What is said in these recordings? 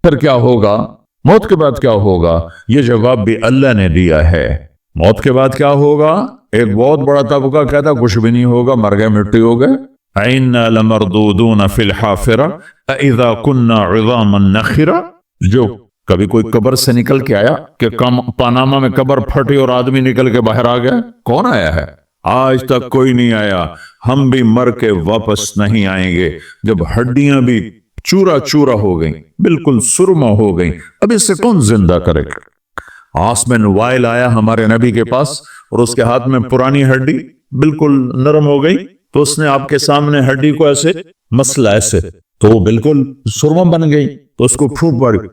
پھر کیا ہوگا؟ موت کے بعد کیا ہوگا؟ یہ جواب بھی اللہ نے دیا ہے۔ موت کے بعد کیا ہوگا؟ ایک بہت بڑا طبقہ کہتا کچھ بھی نہیں ہوگا، مر گئے، مٹی ہو گئے۔ اِنَّا لَمَرْدُودُونَ فِي الْحَافِرَةِ أَإِذَا كُنَّا عِظَامًا نَخِرَةً، جو کبھی کوئی قبر سے نکل کے آیا کہ پاناما میں قبر پھٹی اور آدمی نکل کے باہر آ گیا؟ کون آیا ہے؟ آج تک کوئی نہیں آیا۔ ہم بھی مر کے واپس نہیں آئیں گے جب ہڈیاں بھی چورا چورا ہو گئیں، بالکل سرما ہو گئیں، اب اس سے کون زندہ کرے گا؟ عاص بن وائل آیا ہمارے نبی کے پاس اور اس کے ہاتھ میں پرانی ہڈی بالکل نرم ہو گئی، تو اس نے آپ کے سامنے ہڈی کو ایسے مسلا، ایسے تو وہ بالکل سرما بن گئی، تو اس کو پھونک ماری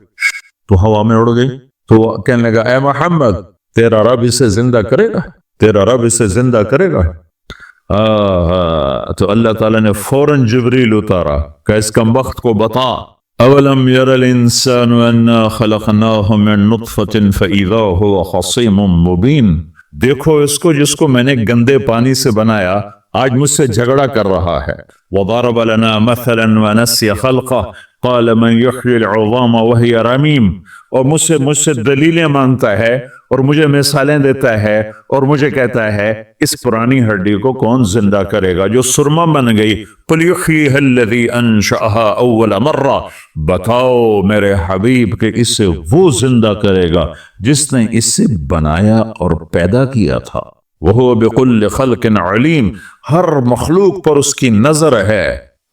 تو ہوا میں اڑ گئی۔ تو وہ کہنے لگا اے محمد، تیرا رب اسے زندہ کرے گا، تیرا رب اسے زندہ کرے گا۔ تو اللہ تعالیٰ نے فوراً جبریل اتارا کہ اس کمبخت کو بتا، اولم یر الانسان انا خلقناہ من نطفۃ فاذا هو خصیم مبین، دیکھو اس کو جس کو میں نے گندے پانی سے بنایا، آج مجھ سے جھگڑا کر رہا ہے۔ وضرب لنا مثلا ونسی خلقہ قال من یحیی العظام وہی رمیم، اور مجھ سے دلیلیں مانگتا ہے اور مجھے مثالیں دیتا ہے اور مجھے کہتا ہے اس پرانی ہڈی کو کون زندہ کرے گا جو سرما بن گئی؟ قل یحییہا الذی انشأہا اول مرہ، بتاؤ میرے حبیب کہ اسے وہ زندہ کرے گا جس نے اسے بنایا اور پیدا کیا تھا۔ وہو بکل خلق علیم، ہر مخلوق پر اس کی نظر ہے،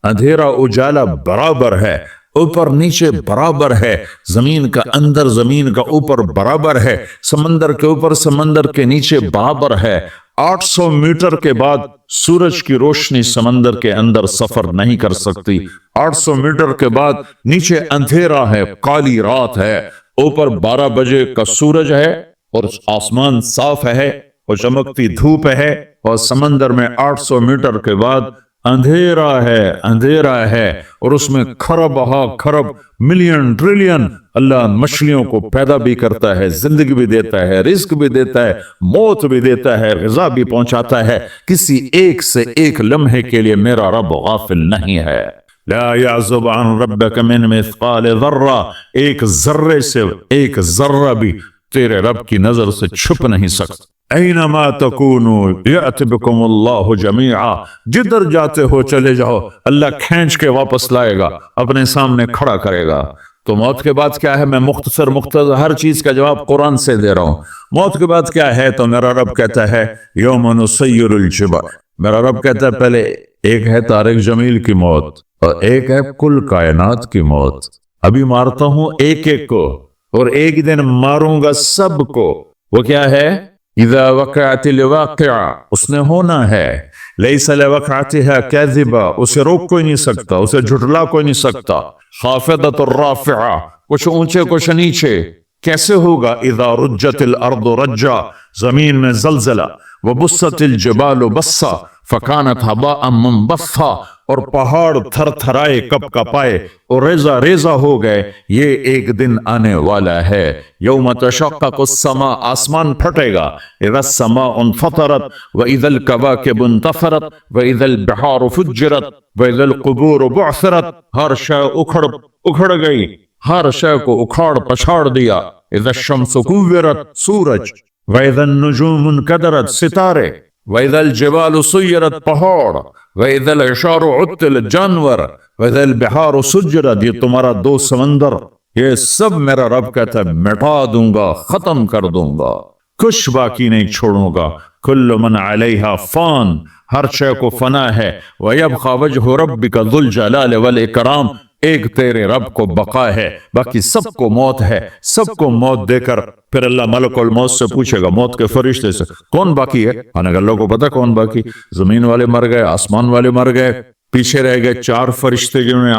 اندھیرا اجالا برابر ہے، اوپر نیچے برابر ہے، زمین کا اندر زمین کا اوپر برابر ہے، سمندر کے اوپر سمندر کے نیچے برابر ہے۔ 800 میٹر کے بعد سورج کی روشنی سمندر کے اندر سفر نہیں کر سکتی، 800 میٹر کے بعد نیچے اندھیرا ہے، کالی رات ہے، اوپر 12 بجے کا سورج ہے اور آسمان صاف ہے اور چمکتی دھوپ ہے، اور سمندر میں 800 میٹر کے بعد اندھیرا ہے اور اس میں کھرب ہا کھرب ملین ٹریلین اللہ مچھلیوں کو پیدا بھی کرتا ہے، زندگی بھی دیتا ہے، رزق بھی دیتا ہے، موت بھی دیتا ہے، غذا بھی پہنچاتا ہے۔ کسی ایک سے ایک لمحے کے لیے میرا رب غافل نہیں ہے۔ لا يعزب عن ربك من مثقال ذرہ، ایک ذرے سے ایک ذرہ بھی تیرے رب کی نظر سے چھپ نہیں سکتا۔ اینما تکونوا یأت بکم اللہ جمیعا، جدھر جاتے ہو چلے جاؤ، اللہ کھینچ کے واپس لائے گا، اپنے سامنے کھڑا کرے گا۔ تو موت کے بعد کیا ہے؟ میں مختصر ہر چیز کا جواب قرآن سے دے رہا ہوں۔ موت کے بعد کیا ہے؟ تو میرا رب کہتا ہے یوم نسیر الجبال، میرا رب کہتا ہے پہلے ایک ہے طارق جمیل کی موت اور ایک ہے کل کائنات کی موت۔ ابھی مارتا ہوں ایک ایک کو اور ایک دن ماروں گا سب کو۔ وہ کیا ہے؟ اذا وقعت الواقعہ، اس نے ہونا ہے، لیس لوقعتها کاذبہ، اسے روک کوئی نہیں سکتا، اسے جھٹلا کوئی نہیں سکتا۔ خافضۃ الرافعہ، کچھ اونچے کچھ نیچے۔ کیسے ہوگا؟ اذا رجت الارض رجا، زمین میں زلزلہ، وبست الجبال بسا فکانت ہباء منبثا، اور پہاڑ تھر تھرائے کپ کپائے اور ریزہ ریزہ ہو گئے۔ یہ ایک دن آنے والا ہے، یوم تشقق السماء، آسمان پھٹے گا، اذا السماء انفطرت واذا الكواكب انتثرت واذا البحار فجرت واذا القبور بعثرت، ہر شے اکھڑ گئی، ہر شے کو اکھاڑ پچھاڑ دیا۔ اذا الشمس كورت، سورج، واذا النجوم انكدرت، ستارے، وَإِذَا الْجِبَالُ سُيِّرَتْ، پہاڑ، وَإِذَا الْعِشَارُ عُطِّلَتْ، جانور، وَإِذَا الْبِحَارُ سُجِّرَتْ، یہ تمہارا 2 سمندر، یہ سب میرا رب کہتا ہے مٹا دوں گا، ختم کر دوں گا، کچھ باقی نہیں چھوڑوں گا۔ كُلُّ مَنْ عَلَيْهَا فان، ہر شے کو فنا ہے۔ وَيَبْقَى وَجْهُ رَبِّكَ ذُو الْجَلَالِ وَالْإِكْرَامِ، ایک تیرے رب کو بقا ہے، باقی سب کو موت ہے۔ سب کو موت دے کر پھر اللہ ملک الموت سے پوچھے گا، موت کے فرشتے سے، کون باقی ہے؟ اللہ کو پتا کون باقی؟ زمین والے مر گئے، آسمان والے مر گئے، پیچھے رہ گئے 4 فرشتے جنہوں نے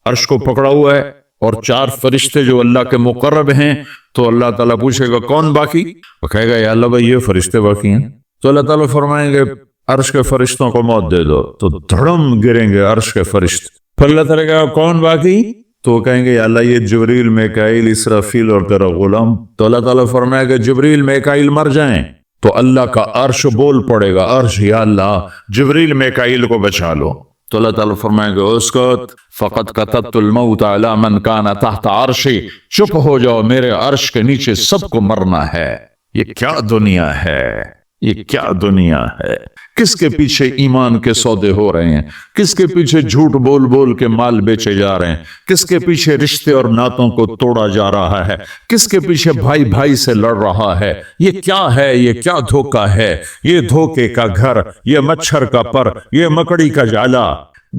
عرش کو پکڑا ہوا ہے، اور 4 فرشتے جو اللہ کے مقرب ہیں۔ تو اللہ تعالیٰ پوچھے گا کون باقی؟ وہ کہے گا یا اللہ بھائی یہ فرشتے باقی ہیں۔ تو اللہ تعالیٰ فرمائیں گے عرش کے فرشتوں کو موت دے دو، تو دھڑم گریں گے عرش کے فرشتے۔ پھر اللہ تعالیٰ کہا کون باقی؟ تو کہیں گے یا اللہ یہ جبریل، میکائیل، اسرافیل اور تیرا غلام۔ تو اللہ تعالیٰ فرمائے گا جبریل میکائیل مر جائیں تو اللہ کا عرش بول پڑے گا، عرش یا اللہ جبریل میکائیل کو بچا لو۔ تو اللہ تعالیٰ فرمائیں گے اسکت فقد کتبت الموت علی من کان تحت عرشی، چپ ہو جاؤ، میرے عرش کے نیچے سب کو مرنا ہے۔ یہ کیا دنیا ہے، یہ کیا دنیا ہے؟ کس کے پیچھے ایمان کے سودے ہو رہے ہیں، کس کے پیچھے جھوٹ بول بول کے مال بیچے جا رہے ہیں، کس کے پیچھے رشتے اور ناتوں کو توڑا جا رہا ہے، کس کے پیچھے بھائی بھائی سے لڑ رہا ہے۔ یہ کیا ہے، یہ کیا دھوکہ ہے، یہ دھوکے کا گھر، یہ مچھر کا پر، یہ مکڑی کا جالا۔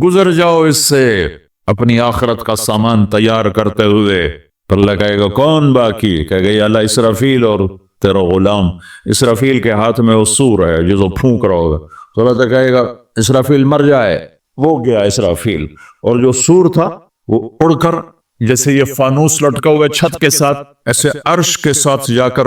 گزر جاؤ اس سے اپنی آخرت کا سامان تیار کرتے ہوئے۔ تو اللہ کہے گا کون باقی؟ کہے گا یا اللہ اسرافیل اور تیرا غلام۔ اسرافیل کے ہاتھ میں وہ سور ہے جو پھونک رہا ہوگا، تو اللہ تعالیٰ کہے گا اسرافیل مر جائے، وہ گیا اسرافیل، اور جو سور تھا وہ اڑ کر جیسے یہ فانوس لٹکا ہوا چھت کے ساتھ، ایسے عرش کے ساتھ جا کر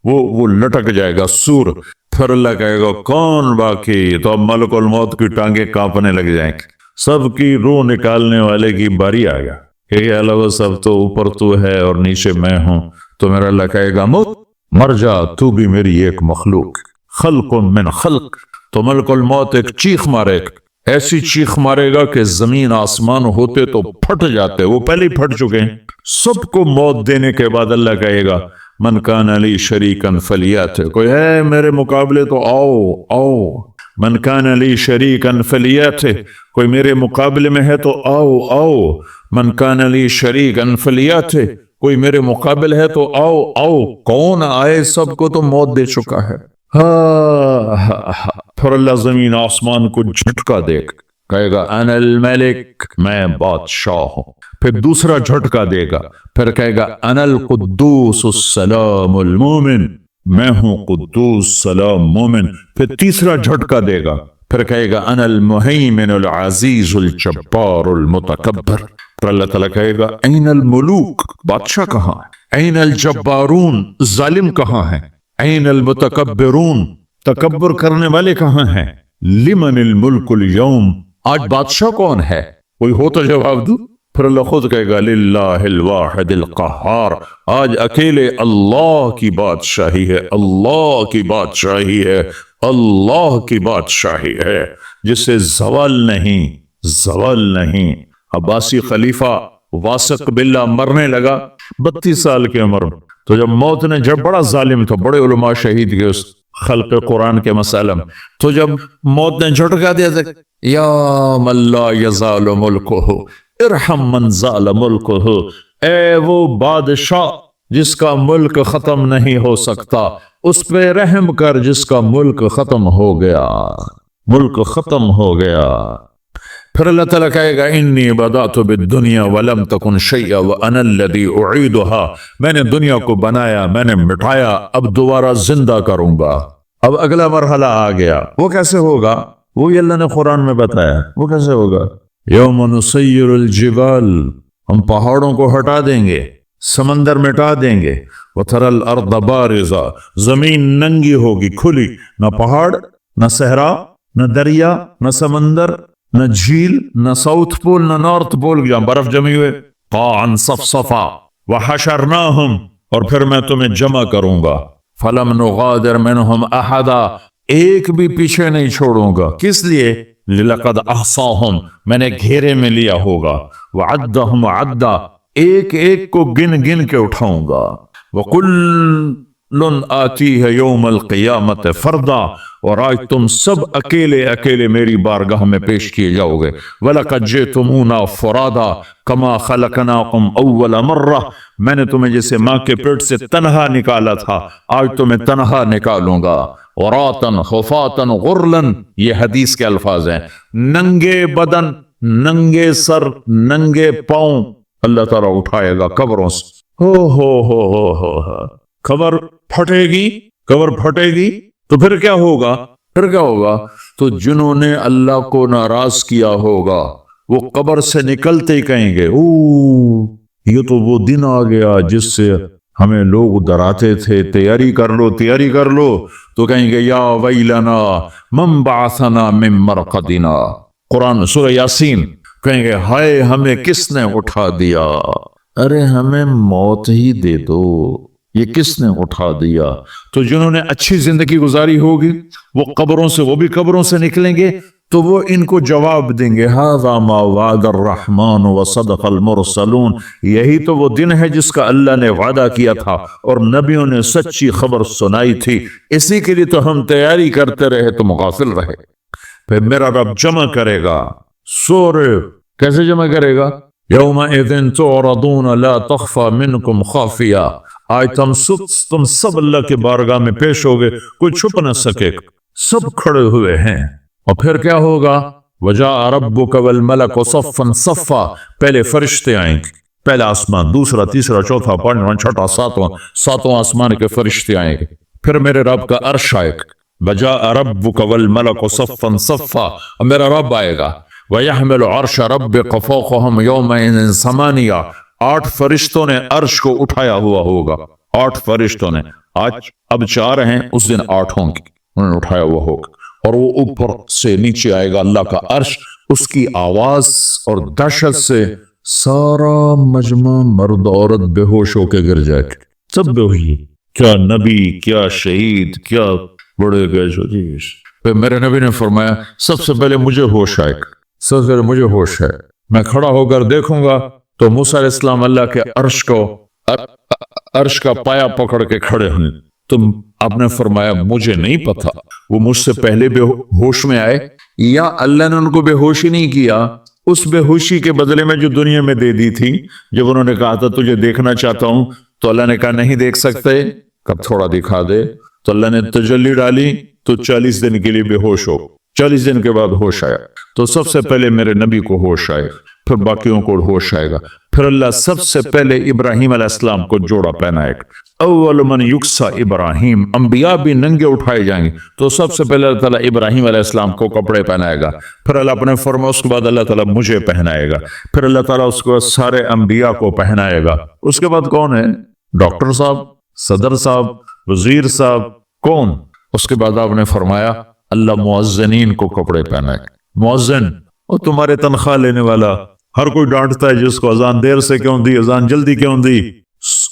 وہ لٹک جائے گا سور۔ پھر اللہ کہے گا کون باقی؟ تو اب ملک الموت کی ٹانگیں کانپنے لگ جائیں گے، سب کی روح نکالنے والے کی باری آ گیا کہ اللہ سب تو اوپر تو ہے اور نیچے میں ہوں۔ تو میرا اللہ کہے گا موت مر جا، تو بھی میری ایک مخلوق، خلق من خلق۔ تو ملک الموت ایک چیخ مارے گا، ایسی چیخ مارے گا کہ زمین آسمان ہوتے تو پھٹ جاتے، وہ پہلے ہی پھٹ چکے ہیں۔ سب کو موت دینے کے بعد اللہ کہے گا من کان لی شریکن فلیات، کوئی ہے میرے مقابلے تو آؤ آؤ۔ من کان لی شریکن فلیات، کوئی میرے مقابلے میں ہے تو آؤ آؤ۔ من کان لی شریکن فلیات، کوئی میرے مقابل ہے تو آؤ آؤ۔ کون آئے؟ سب کو تو موت دے چکا ہے۔ پھر اللہ زمین آسمان کو جھٹکا دے گا، کہے گا انا الملک، میں بادشاہ ہوں۔ پھر دوسرا جھٹکا دے گا، پھر کہے گا انا القدوس السلام المومن، میں ہوں قدوس سلام مومن۔ پھر تیسرا جھٹکا دے گا، پھر کہے گا انا المہیمن العزیز الجبار المتکبر۔ پھر اللہ تعالیٰ کہے گا این الملوک، بادشاہ کہاں ہے؟ این الجبارون، ظالم کہاں ہے؟ این المتکبرون، تکبر کرنے والے کہاں ہیں؟ لمن الملک اليوم، آج بادشاہ کون ہے؟ کوئی ہو تو جواب دو۔ پھر اللہ خود کہے گا للہ الواحد القہار، آج اکیلے اللہ کی بادشاہی ہے، اللہ کی بادشاہی ہے، اللہ کی بادشاہی ہے، جس سے زوال نہیں، زوال نہیں۔ عباسی خلیفہ واسق باللہ مرنے لگا 32 سال کی عمر میں، تو جب موت نے، جب بڑا ظالم تھا، بڑے علماء شہید گئے اس خلق قرآن کے مسئلہ میں، تو جب موت نے جھٹکا دیا تھا یا من لا یزال ملکہ ارحم من زال ملکہ، اے وہ بادشاہ جس کا ملک ختم نہیں ہو سکتا، اس پہ رحم کر جس کا ملک ختم ہو گیا، ملک ختم ہو گیا۔ پھر اللہ تعالیٰ کہے گا انی بدأت بالدنیا ولم تکن شیئا وانا الذی اعیدها، میں نے دنیا کو بنایا، میں نے مٹایا، اب دوبارہ زندہ کروں گا۔ اب اگلا مرحلہ آ گیا، وہ کیسے ہوگا؟ وہی اللہ نے قرآن میں بتایا، وہ کیسے ہوگا؟ یوم نسیر الجبال، ہم پہاڑوں کو ہٹا دیں گے، سمندر مٹا دیں گے، وتری الارض بارزہ، زمین ننگی ہوگی، کھلی، نہ پہاڑ، نہ صحرا، نہ دریا، نہ سمندر، نہ جھیل، نہ ساؤتھ پول، نہ نارتھ پول جہاں برف جمی ہوئے، قاعا صفصفا وحشرناہم، اور پھر میں تمہیں جمع کروں گا، فلم نغادر منہم احدا، ایک بھی پیچھے نہیں چھوڑوں گا۔ کس لیے؟ لقد احصاہم، میں نے گھیرے میں لیا ہوگا، وعدہم عدا، ایک ایک کو گن گن کے اٹھاؤں گا، وکل آتیہ یوم القیامت فردا، اور آج تم سب اکیلے اکیلے میری بارگاہ میں پیش کیے جاؤ گے۔ وَلَقَدْ جِئْتُمُونَا فُرَادَا كَمَا خَلَقْنَاكُمْ أَوَّلَ مَرَّةٍ، میں نے تمہیں جیسے ماں کے پیٹ سے تنہا نکالا تھا، آج تمہیں تنہا نکالوں گا۔ عُرَاةً خُفَاةً غُرْلًا، یہ حدیث کے الفاظ ہیں، ننگے بدن، ننگے سر، ننگے پاؤں اللہ تعالیٰ اٹھائے گا قبروں سے۔ ہو قبر پھٹے گی، قبر پھٹے گی تو پھر کیا ہوگا؟ پھر کیا ہوگا؟ تو جنہوں نے اللہ کو ناراض کیا ہوگا وہ قبر سے نکلتے ہی کہیں گے یہ تو وہ دن آ گیا جس سے ہمیں لوگ ڈراتے تھے، تیاری کر لو تیاری کر لو۔ تو کہیں گے یا ویلنا من بعثنا من مرقدنا، قرآن سورہ یاسین، کہیں گے ہائے ہمیں کس نے اٹھا دیا، ارے ہمیں موت ہی دے دو، یہ کس نے اٹھا دیا۔ تو جنہوں نے اچھی زندگی گزاری ہوگی وہ قبروں سے، وہ بھی قبروں سے نکلیں گے، تو وہ ان کو جواب دیں گے ھذا ما وعد الرحمن وصدق المرسلون، یہی تو وہ دن ہے جس کا اللہ نے وعدہ کیا تھا اور نبیوں نے سچی خبر سنائی تھی، اسی کے لیے تو ہم تیاری کرتے رہے، تو غافل رہے۔ پھر میرا رب جمع کرے گا سورہ، کیسے جمع کرے گا؟ یومئذ تعرضون لا تخفى منکم خافیہ، آج تم سب اللہ کے بارگاہ میں پیش ہوگے، کوئی چھپ نہ سکے، سب کھڑے ہوئے ہیں۔ اور پھر کیا ہوگا؟ وجاء ربک والملک صفا صفا، پہلے فرشتے آئیں گے، پہلا آسمان، دوسرا، تیسرا، چوتھا، پانچواں، چھٹا، ساتواں آسمان کے فرشتے آئیں گے، پھر میرے رب کا عرش آئے گا، وجاء ربک والملک صفا صفا، اور میرا رب آئے گا، وَيَحْمِلُ عَرْشَ رَبِّكَ فَوْقَهُمْ يَوْمَئِذٍ ثَمَانِيَةٌ، 8 فرشتوں نے عرش کو اٹھایا ہوا ہوگا، 8 فرشتوں نے، آج اب 4 ہیں، اس دن 8 ہوں گے، انہوں نے اٹھایا ہوا ہوگا، اور وہ اوپر سے نیچے آئے گا اللہ کا عرش، اس کی آواز اور دہشت سے سارا مجمع مرد عورت بے ہوش ہو کے گر جائے گا، سب بے ہوئی، کیا نبی، کیا شہید، کیا بڑے گئے جو جیش۔ پھر میرے نبی نے فرمایا سب سے پہلے مجھے ہوش آئے گا، سب سے پہلے مجھے ہوش ہے، میں کھڑا ہو کر دیکھوں گا تو موسیٰ علیہ السلام اللہ کے عرش کا پایا پکڑ کے کھڑے ہوئے، تو آپ نے فرمایا مجھے نہیں پتا وہ مجھ سے پہلے بے ہوش میں آئے یا اللہ نے ان کو بے ہوشی نہیں کیا، اس بے ہوشی کے بدلے میں جو دنیا میں دے دی تھی، جب انہوں نے کہا تھا تجھے دیکھنا چاہتا ہوں تو اللہ نے کہا نہیں دیکھ سکتے، کب تھوڑا دکھا دے، تو اللہ نے تجلی ڈالی تو 40 دن کے لیے بے ہوش ہو، 40 دن کے بعد ہوش آیا، تو سب سے پہلے میرے نبی کو ہوش آئے، پھر باقیوں کو ہوش آئے گا، پھر اللہ سب سے پہلے ابراہیم علیہ السلام کو جوڑا پہنائے گا، اول من یکسا ابراہیم، انبیاء بھی ننگے اٹھائے جائیں گے، تو سب سے پہلے اللہ تعالیٰ ابراہیم علیہ السلام کو کپڑے پہنائے گا، پھر اللہ اپنے فرما، اس کے بعد اللہ تعالیٰ مجھے پہنائے گا، پھر اللہ تعالیٰ اس کو سارے انبیاء کو پہنائے گا، اس کے بعد کون ہے؟ ڈاکٹر صاحب، صدر صاحب، وزیر صاحب، کون؟ اس کے بعد آپ نے فرمایا اللہ مؤذنین کو کپڑے پہنائے، مؤذن، اور تمہارے تنخواہ لینے والا، ہر کوئی ڈانٹتا ہے جس کو اذان دیر سے کیوں دی، اذان جلدی کیوں دی،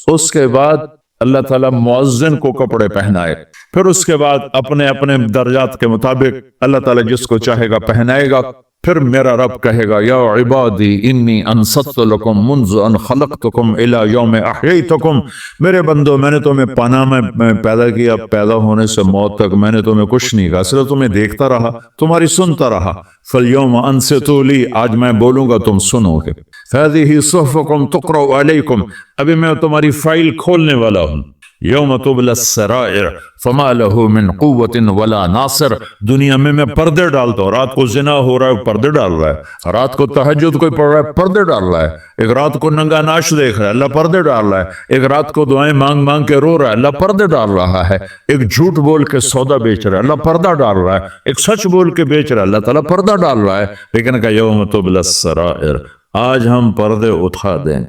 اس کے بعد اللہ تعالیٰ مؤذن کو کپڑے پہنائے، پھر اس کے بعد اپنے اپنے درجات کے مطابق اللہ تعالیٰ جس کو چاہے گا پہنائے گا، پھر میرا رب کہے گا یا عبادی انی انصت لکم منذ ان خلقتکم الی یوم احییتکم، میرے بندو میں نے تمہیں پناہ میں پیدا کیا، پیدا ہونے سے موت تک میں نے تمہیں کچھ نہیں کہا، صرف تمہیں دیکھتا رہا، تمہاری سنتا رہا، فالیوم انصتوا لی، آج میں بولوں گا تم سنو گے، فہذہ صحفکم تقرأ علیکم، ابھی میں تمہاری فائل کھولنے والا ہوں، یوم تبلی السرائر فما له من قوت ولا ناصر، دنیا میں پردے ڈالتا ہوں، رات کو زنا ہو رہا ہے پردے ڈال رہا ہے، رات کو تہجد کوئی پڑھ رہا ہے پردے ڈال رہا ہے، ایک رات کو ننگا ناچ دیکھ رہا ہے اللہ پردے ڈال رہا ہے، ایک رات کو دعائیں مانگ مانگ کے رو رہا ہے اللہ پردے ڈال رہا ہے، ایک جھوٹ بول کے سودا بیچ رہا ہے اللہ پردہ ڈال رہا ہے، ایک سچ بول کے بیچ رہا ہے اللہ تعالیٰ پردہ ڈال رہا ہے، لیکن کہ یوم تبلی السرائر، آج ہم پردے اٹھا دیں،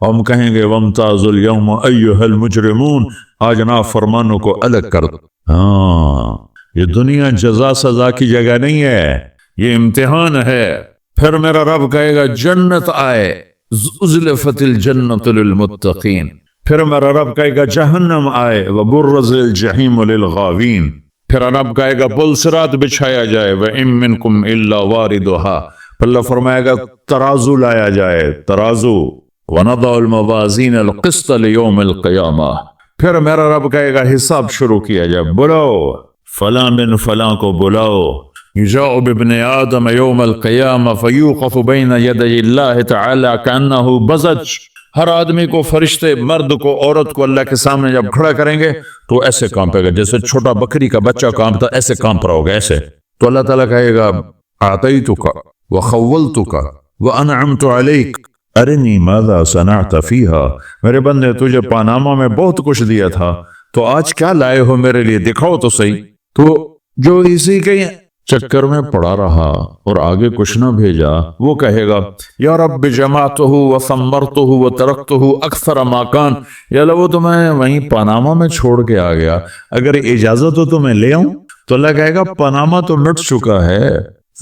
ہم کہیں گے وامتازوا اليوم ایھا المجرمون، آج نافرمانوں کو الگ کر دو۔ ہاں، یہ دنیا جزا سزا کی جگہ نہیں ہے، یہ امتحان ہے۔ پھر میرا رب کہے گا جنت آئے، ازلفت الجنت للمتقین، پھر میرا رب کہے گا جہنم آئے، وبرز الجحیم للغاوین، پھر رب کہے گا پل صراط بچھایا جائے، وَإِن مِّنكُمْ إِلَّا وَارِدُهَا، پھر اللہ فرمائے گا ترازو لایا جائے، ترازو، وَنَضَعُ الْمَوَازِينَ الْقِسْطَ لِيَوْمِ الْقِيَامَةِ، پھر میرا رب کہے گا حساب شروع کیا جائے، بلاؤ فلاں بن فلاں کو بلاؤ، یجاء بابن آدم یوم القیامہ فیوقف بین یدی اللہ تعالی کأنہ بزج، ہر آدمی کو فرشتے، مرد کو عورت کو اللہ کے سامنے جب کھڑا کریں گے تو ایسے کانپے گا جیسے چھوٹا بکری کا بچہ کانپتا، ایسے کانپ رہا ہوگا ایسے، تو اللہ تعالیٰ کہے گا اعطیتک وخولتک وانعمت علیک ارنی ماذا صنعت فیہا، میرے بندے تجھے پاناما میں بہت کچھ دیا تھا تو آج کیا لائے ہو میرے لیے، دکھاؤ تو صحیح، تو جو اسی کے چکر میں پڑا رہا اور آگے کچھ نہ بھیجا وہ کہے گا یا رب جمعتہ وثمرتہ وترکتہ اکثر ما کان، یا اللہ وہ تو میں وہیں پاناما میں چھوڑ کے آ گیا، اگر اجازت ہو تو میں لے آؤں، تو اللہ کہے گا پاناما تو مٹ چکا ہے،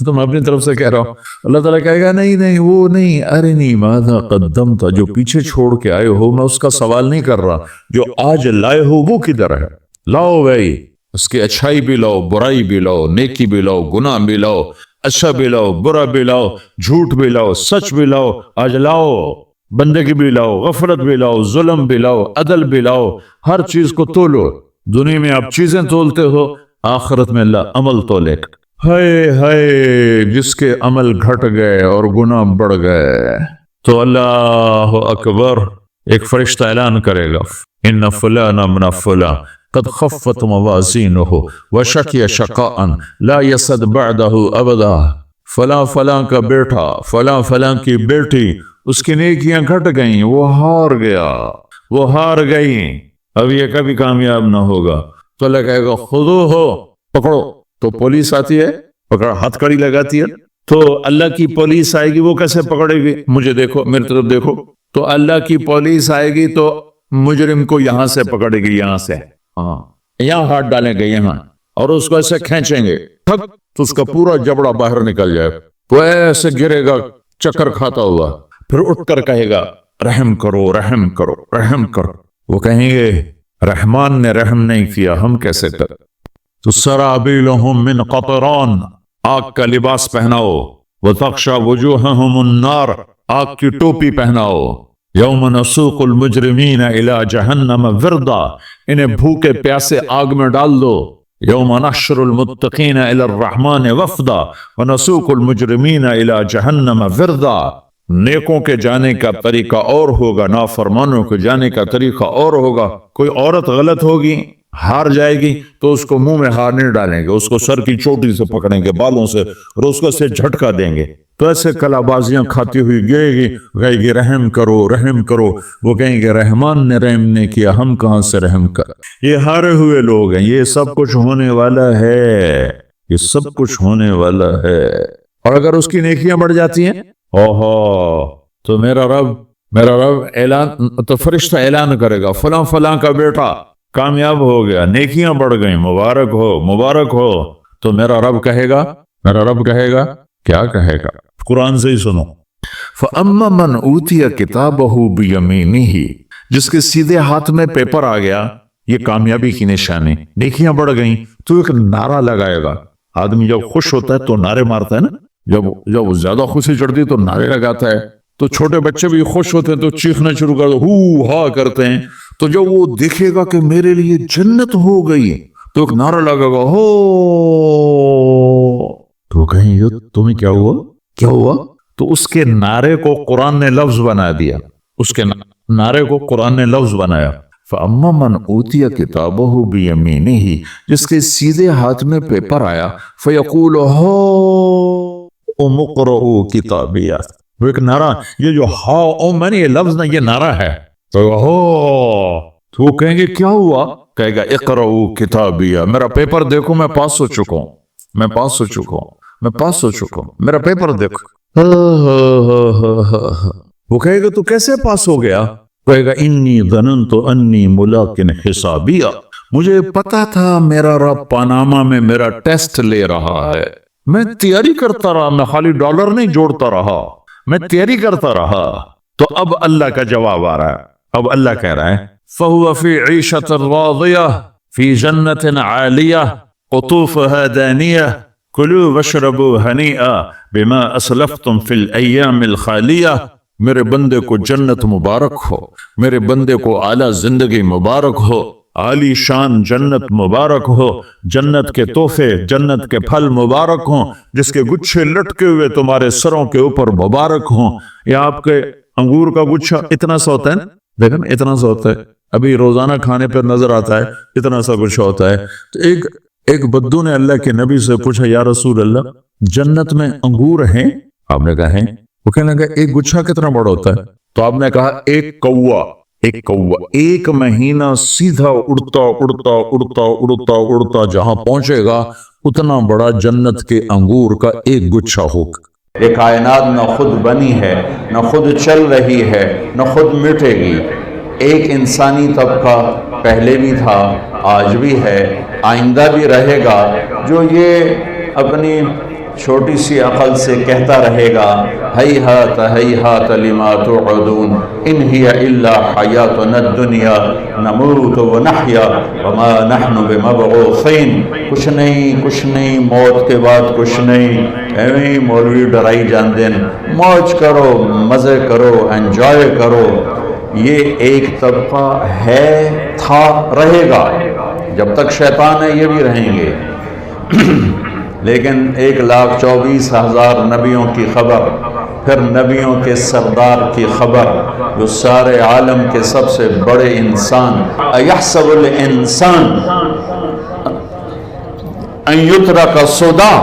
تو میں اپنی طرف سے کہہ رہا ہوں، اللہ تعالیٰ کہے گا نہیں نہیں وہ نہیں، ارنی ماذا قدمت، جو پیچھے چھوڑ کے آئے ہو میں اس کا سوال نہیں کر رہا، جو آج لائے ہو وہ کدھر ہے، لاؤ بھائی، اس کی اچھائی بھی لاؤ، برائی بھی لاؤ، نیکی بھی لاؤ، گناہ بھی لاؤ، اچھا بھی لاؤ، برا بھی لاؤ، جھوٹ بھی لاؤ، سچ بھی لاؤ، آج لاؤ، بندگی بھی لاؤ، غفلت بھی لاؤ، ظلم بھی لاؤ، عدل بھی لاؤ، ہر چیز کو تولو۔ دنیا میں آپ چیزیں تولتے ہو، آخرت میں اللہ عمل تولے گا۔ ہائے ہائے، جس کے عمل گھٹ گئے اور گناہ بڑھ گئے تو اللہ اکبر، ایک فرشتہ اعلان کرے گا، ان فلان من فلان قد خفت موازینہ وشکی شقاء لا یسد بعدہ ابدا، فلاں فلاں کا بیٹا، فلاں فلاں کی بیٹی، اس کی نیکیاں گھٹ گئیں، وہ ہار گیا، وہ ہار گئی، اب یہ کبھی کامیاب نہ ہوگا۔ تو اللہ کہے گا خودو ہو، پکڑو۔ تو پولیس آتی ہے، پکڑ، ہتھ کڑی لگاتی ہے، تو اللہ کی پولیس آئے گی، وہ کیسے پکڑے گی؟ مجھے دیکھو، میری طرف دیکھو، تو اللہ کی پولیس آئے گی تو مجرم کو یہاں سے پکڑے گی، یہاں سے، ہاں یہاں ہاتھ ڈالیں گے یہاں، اور اس کو ایسے کھینچیں گے، ٹھک، تو اس کا پورا جبڑا باہر نکل جائے، وہ ایسے گرے گا چکر کھاتا ہوا، پھر اٹھ کر کہے گا رحم کرو، رحم کرو، رحم کرو۔ وہ کہیں گے رحمان نے رحم نہیں کیا، ہم کیسے کریں؟ تو سرابیلہم من قطران، آگ کا لباس پہناؤ، وتغشا وجوہہم النار، آگ کی ٹوپی پہناؤ، یوم نسوق المجرمین الی جہنم وردا، انہیں بھوکے پیاسے آگ میں ڈال دو، یوم نحشر المتقین الی الرحمن وفدا ونسوق المجرمین الی جہنم وردا۔ نیکوں کے جانے کا طریقہ اور ہوگا، نافرمانوں کے جانے کا طریقہ اور ہوگا۔ کوئی عورت غلط ہوگی، ہار جائے گی، تو اس کو منہ میں ہار نہیں ڈالیں گے، اس کو سر کی چوٹی سے پکڑیں گے، بالوں سے، اور اس کو سے جھٹکا دیں گے، تو ایسے کلا بازیاں کھاتی ہوئی گئے گی، کہے گی رحم کرو، رحم کرو۔ وہ کہیں گے رحمان نے رحم نہیں کیا، ہم کہاں سے رحم کر۔ یہ ہارے ہوئے لوگ ہیں، یہ سب کچھ ہونے والا ہے، یہ سب کچھ ہونے والا ہے۔ اور اگر اس کی نیکیاں بڑھ جاتی ہیں، اوہو، تو میرا رب اعلان، تو فرشتہ اعلان کرے گا فلاں فلاں کا بیٹا کامیاب ہو گیا، نیکیاں بڑھ گئیں، مبارک ہو، مبارک ہو۔ تو میرا رب کہے گا کیا کہے گا؟ قرآن سے ہی سنو، فَأَمَّا مَنْ أُوتِيَ كِتَابَهُ بِيَمِينِهِ، جس کے سیدھے ہاتھ میں پیپر آ گیا، یہ کامیابی کی نشانی، نیکیاں بڑھ گئیں، تو ایک نعرہ لگائے گا۔ آدمی جب خوش ہوتا ہے تو نعرے مارتا ہے نا، جب زیادہ خوشی چڑھتی تو نعرے لگاتا ہے، تو چھوٹے بچے بھی خوش ہوتے ہیں تو چیخنا شروع کر ہو ہا کرتے ہیں۔ تو جب وہ دیکھے گا کہ میرے لیے جنت ہو گئی، تو ایک نعرہ لگے گا ہو، تو کہیں گے تمہیں کیا ہوا؟ تو اس کے نعرے کو قرآن نے لفظ بنا دیا، اس کے نعرے کو قرآن نے لفظ بنایا، فَأَمَّا مَنْ أُوتِيَ كِتَابَهُ بِيَمِينِهِ، جس کے سیدھے ہاتھ میں پیپر آیا، فَيَقُولُ هَاؤْمُ اقْرَءُوا کتابیہ، وہ ایک نعرہ، یہ جو ہاؤ میں نے یہ لفظ نہ، یہ نعرہ ہے، تو تو وہ کہیں گے کیا ہوا؟ کہے گا اقرؤوا کتابیہ، میرا پیپر دیکھو، میں پاس ہو چکا ہوں، میں پاس ہو چکا ہوں، میرا پیپر دیکھو۔ وہ کہے گا تو کیسے پاس ہو گیا؟ کہے گا انی ظننت انی ملاق حسابیہ، مجھے پتا تھا میرا رب پاناما میں میرا ٹیسٹ لے رہا ہے، میں تیاری کرتا رہا، میں خالی ڈالر نہیں جوڑتا رہا، میں تیاری کرتا رہا۔ تو اب اللہ کا جواب آ رہا ہے، اب اللہ کہہ رہا ہے فَهُوَ فِي عِيشَةٍ رَاضِيَةٍ فِي جَنَّةٍ عَالِيَةٍ قُطُوفُهَا دَانِيَةٌ كُلُوا وَاشْرَبُوا هَنِيئًا بِمَا أَسْلَفْتُمْ فِي الْأَيَّامِ الْخَالِيَةِ، میرے بندے کو جنت مبارک ہو، میرے بندے کو اعلیٰ زندگی مبارک ہو، عالی شان جنت مبارک ہو، جنت کے تحفے، جنت کے پھل مبارک ہوں، جس کے گچھے لٹکے ہوئے تمہارے سروں کے اوپر مبارک ہوں۔ یہ آپ کے انگور کا گچھا اتنا سا ہوتا ہے نا، دیکھیں اتنا سا ہوتا ہے، ابھی روزانہ کھانے پر نظر آتا ہے، اتنا سا گچھا ہوتا ہے۔ تو ایک بدو نے اللہ کے نبی سے پوچھا یا رسول اللہ، جنت میں انگور ہیں؟ آپ نے کہا ہیں۔ وہ کہنے لگا ایک گچھا کتنا بڑا ہوتا ہے؟ تو آپ نے کہا ایک کوا ایک مہینہ سیدھا اڑتا جہاں پہنچے گا اتنا بڑا جنت کے انگور کا ایک گچھا ہوگا۔ یہ کائنات نہ خود بنی ہے، نہ خود چل رہی ہے، نہ خود مٹے گی۔ ایک انسانی طبقہ پہلے بھی تھا، آج بھی ہے، آئندہ بھی رہے گا، جو یہ اپنی چھوٹی سی عقل سے کہتا رہے گا ہیہات لما توعدون ان ہی الا حیاتنا الدنیا نموت ونحیا وما نحن بمبعوثین، کچھ نہیں موت کے بعد کچھ نہیں، ایویں مولوی ڈرائی جان دین، موج کرو، مزے کرو، انجوائے کرو۔ یہ ایک طبقہ ہے، تھا، رہے گا، جب تک شیطان ہے یہ بھی رہیں گے۔ لیکن 1,24,000 نبیوں کی خبر، پھر نبیوں کے سردار کی خبر، جو سارے عالم کے سب سے بڑے انسان، ایحسب الانسان ان یترک سدی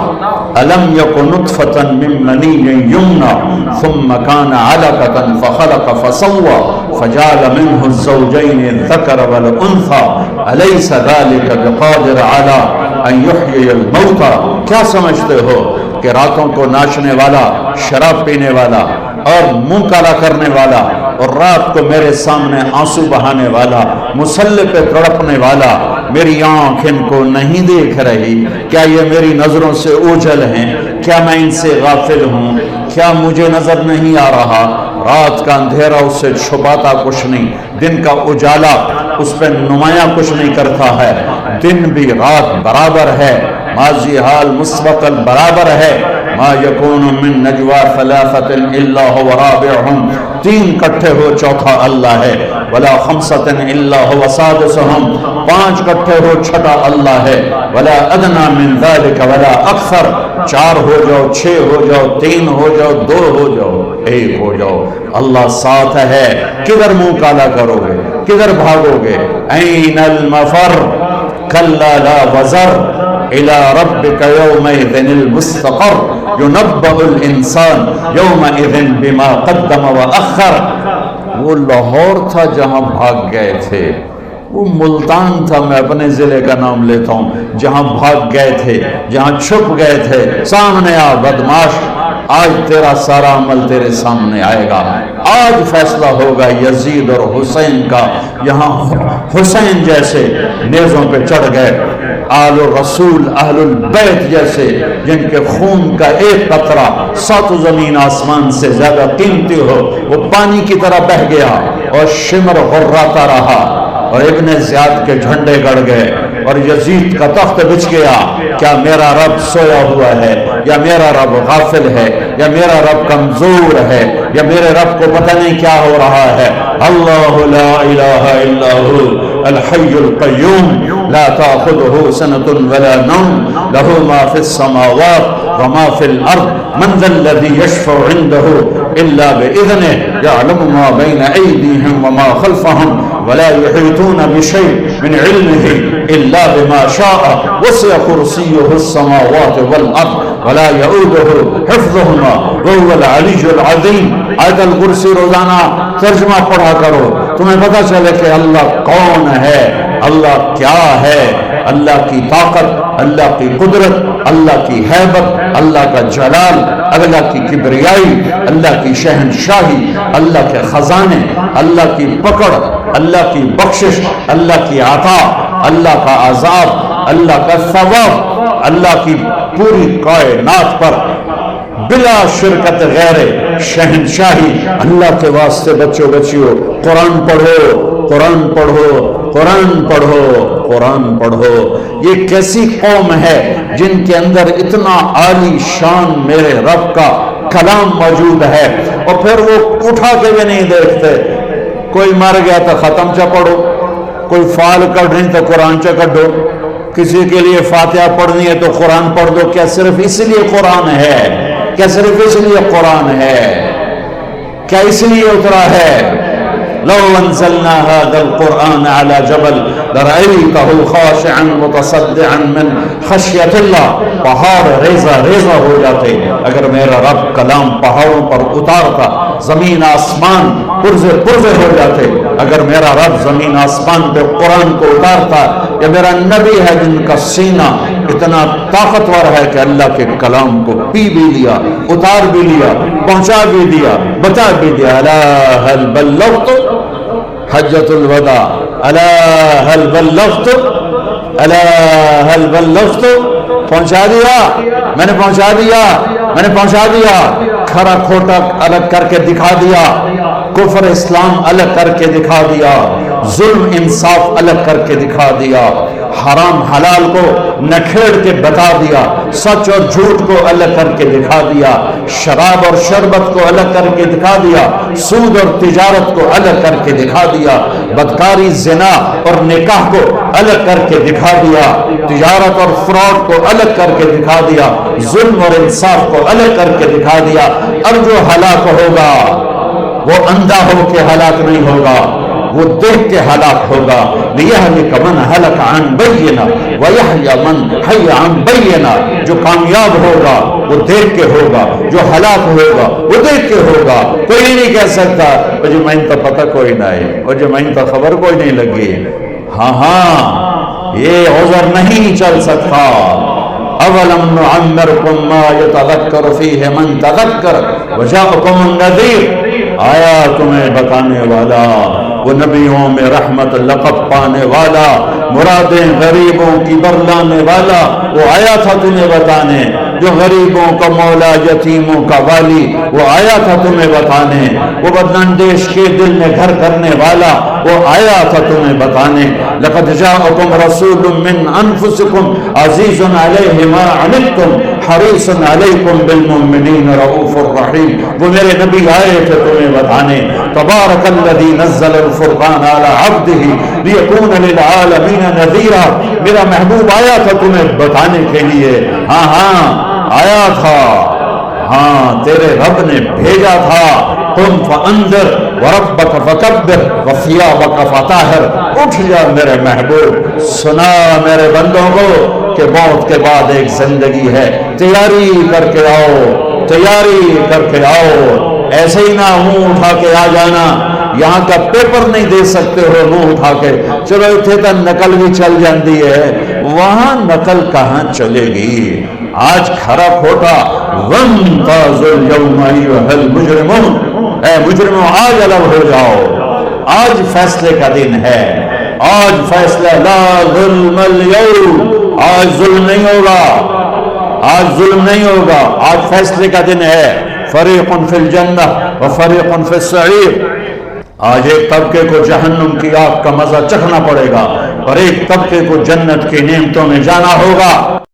الم یک نطفۃ من منی یمنی ثم کان علقۃ فخلق فسوی فجعل منه الزوجین الذکر والانثی الیس ذلک بقادر علی ان یحیی الموتى۔ کیا سمجھتے ہو کہ راتوں کو ناچنے والا، شراب پینے والا اور منہ کالا کرنے والا اور رات کو میرے سامنے آنسو بہانے والا، مصلی پہ تڑپنے والا، میری آنکھ ان کو نہیں دیکھ رہی؟ کیا یہ میری نظروں سے اوجھل ہیں؟ کیا میں ان سے غافل ہوں؟ کیا مجھے نظر نہیں آ رہا؟ رات کا اندھیرا اس سے چھپاتا کچھ نہیں، دن کا اجالا اس پہ نمایاں کچھ نہیں کرتا ہے، دن بھی رات برابر ہے، ماضی حال مستقبل برابر ہے۔ ما یکون من نجوا ثلاثۃ الا هو رابعهم، تین کٹھے ہو چوتھا اللہ ہے، ولا خمسۃ الا هو سادسهم، پانچ کٹھے ہو چھٹا اللہ ہے، ولا ادنی من ذلک ولا اکثر، چار ہو جاؤ، چھ ہو جاؤ، تین ہو جاؤ، دو ہو جاؤ، ایک ہو جاؤ، اللہ ساتھ ہے۔ کدھر منہ کالا کرو گے؟ کدھر بھاگو گے؟ این المفر کلا لا وزر الى ربك يومئذ المستقر ينبأ الانسان يومئذ بما قدم واخر۔ وہ لاہور تھا جہاں بھاگ گئے تھے، وہ ملتان تھا، میں اپنے ضلع کا نام لیتا ہوں، جہاں بھاگ گئے تھے، جہاں چھپ گئے تھے، سامنے آ بدماش، آج تیرا سارا عمل تیرے سامنے آئے گا، آج فیصلہ ہوگا یزید اور حسین کا۔ یہاں حسین جیسے نیزوں پہ چڑھ گئے، آل الرسول اہل البیت جیسے جن کے خون کا ایک قطرہ سات زمین آسمان سے زیادہ قیمتی ہو، وہ پانی کی طرح بہہ گیا اور شمر غراتا رہا، اور ابن زیاد کے جھنڈے گڑ گئے اور یزید کا تخت بچھ گیا۔ کیا میرا رب سویا ہوا ہے، یا میرا رب غافل ہے، یا میرا رب کمزور ہے، یا میرے رب کو پتہ نہیں کیا ہو رہا ہے؟ اللہ لا الہ الا هو الحی القیوم لا تأخذه سنة ولا نوم له ما في السماوات وما في الأرض من ذا الذي يشفع عنده إلا بإذنه يعلم ما بين أيديهم وما خلفهم ولا يحيطون بشيء من علمه إلا بما شاء وسع كرسيه السماوات والأرض ولا يؤوده حفظهما وهو العلي العظيم۔ آیت الکرسی روزانہ ترجمہ پڑھا کرو، تمہیں پتہ چلے کہ اللہ کون ہے، اللہ کیا ہے، اللہ کی طاقت، اللہ کی قدرت، اللہ کی ہیبت، اللہ کا جلال، اللہ کی کبریائی، اللہ کی شہنشاہی، اللہ کے خزانے، اللہ کی پکڑ، اللہ کی بخشش، اللہ کی عطا، اللہ کا عذاب، اللہ کا ثواب، اللہ کی پوری کائنات پر بلا شرکت غیر شہنشاہی۔ اللہ کے واسطے بچوں بچیوں قرآن پڑھو، قرآن پڑھو، قرآن پڑھو، قرآن پڑھو۔ یہ کیسی قوم ہے جن کے اندر اتنا عالی شان میرے رب کا کلام موجود ہے، اور پھر وہ اٹھا کے بھی نہیں دیکھتے۔ کوئی مر گیا تو ختم چا پڑھو، کوئی فال کر رہی تو قرآن چا کڈو، کسی کے لیے فاتحہ پڑھنی ہے تو قرآن پڑھ دو۔ کیا صرف اس لیے قرآن ہے؟ کیا صرف اس لیے قرآن ہے؟ کیا اس لیے اترا ہے؟ لو انزلنا هذا القرآن على جبل لرأيته خاشعا متصدعا من خشیت اللہ۔ پہاڑ ریزہ ریزہ ہو جاتے اگر میرا رب کلام پہاڑوں پر اتارتا، زمین آسمان پرزے پرزے ہو جاتے اگر میرا رب زمین آسمان پہ قرآن کو اتارتا۔ یہ میرا نبی ہے جن کا سینہ اتنا طاقتور ہے کہ اللہ کے کلام کو پی بھی لیا، اتار بھی لیا، پہنچا بھی دیا، بتا بھی دیا۔ الا هل بلغت حجۃ الوداع، الا هل بلغت، الا هل بلغت پہنچا دیا، میں نے پہنچا دیا، میں نے پہنچا دیا، کھرا کھوٹا الگ کر کے دکھا دیا، کفر اسلام الگ کر کے دکھا دیا، ظلم انصاف الگ کر کے دکھا دیا، حرام حلال کو نکھیڑ کے بتا دیا، سچ اور جھوٹ کو الگ کر کے دکھا دیا، شراب اور شربت کو الگ کر کے دکھا دیا، سود اور تجارت کو الگ کر کے دکھا دیا، بدکاری زنا اور نکاح کو الگ کر کے دکھا دیا، تجارت اور فراڈ کو الگ کر کے دکھا دیا، ظلم اور انصاف کو الگ کر کے دکھا دیا۔ اب جو ہلاک ہوگا وہ اندھا ہو کے ہلاک نہیں ہوگا، وہ دیکھ کے ہلاک ہوگا۔ لِيَهْلِكَ مَنْ هَلَكَ عَنْ بَيِّنَةٍ وَيَحْيَى مَنْ حَيَّ عَنْ بَيِّنَةٍ، جو کامیاب ہوگا وہ دیکھ کے ہوگا، جو ہلاک ہوگا وہ دیکھ کے ہوگا۔ کوئی نہیں کہہ سکتا وہ جو میں تو پتہ کوئی نہ ہے، وہ جو میں تو خبر کوئی نہیں لگی۔ ہاں یہ عذر نہیں چل سکتا۔ اولم نعمرکم ما یتذکر فیہ من تذکر وجاءکم النذیر، آیا تمہیں بتانے والا، وہ نبیوں میں رحمت لقب پانے والا، مرادیں غریبوں کی برلانے والا، وہ آیا تھا تمہیں بتانے، جو غریبوں کا مولا یتیموں کا والی، وہ آیا تھا تمہیں بتانے، وہ بداندیش کے دل میں گھر کرنے والا، وہ آیا تھا تمہیں بتانے۔ لقد جاءکم رسول من انفسکم عزیز علیہ ما عنتم حریص علیکم بالمؤمنین رؤوف الرحیم، وہ میرے نبی آئے تھے تمہیں بتانے۔ تبارک الذی نزل الفرقان علی عبدہ لیکون للعالمین نذیرا، میرا محبوب آیا تھا تمہیں بتانے کے لیے۔ ہاں آیا تھا، ہاں تیرے رب نے بھیجا تھا۔ قم فانذر وربک فکبر وثیابک فطہر، اٹھ جا میرے محبوب، سنا میرے بندوں کو کہ موت کے بعد ایک زندگی ہے، تیاری کر کے آؤ، تیاری کر کے آؤ، ایسے ہی نہ منہ اٹھا کے آ جانا، یہاں کا پیپر نہیں دے سکتے ہو منہ اٹھا کے، چلو اتنے تک نقل بھی چل جاتی ہے، وہاں نقل کہاں چلے گی؟ آج کھرا کھوٹا وَامْتَازُوا الْيَوْمَ أَيُّهَا الْمُجْرِمُونَ، اے مجرموں آج الگ ہو جاؤ، آج فیصلے کا دن ہے، آج فیصلہ، لا ظلم اليوم، آج ظلم نہیں ہوگا، آج ظلم نہیں ہوگا، آج فیصلے کا دن ہے۔ فریق فی الجنہ وفریق فی السعیر، آج ایک طبقے کو جہنم کی آگ کا مزہ چکھنا پڑے گا اور ایک طبقے کو جنت کی نعمتوں میں جانا ہوگا۔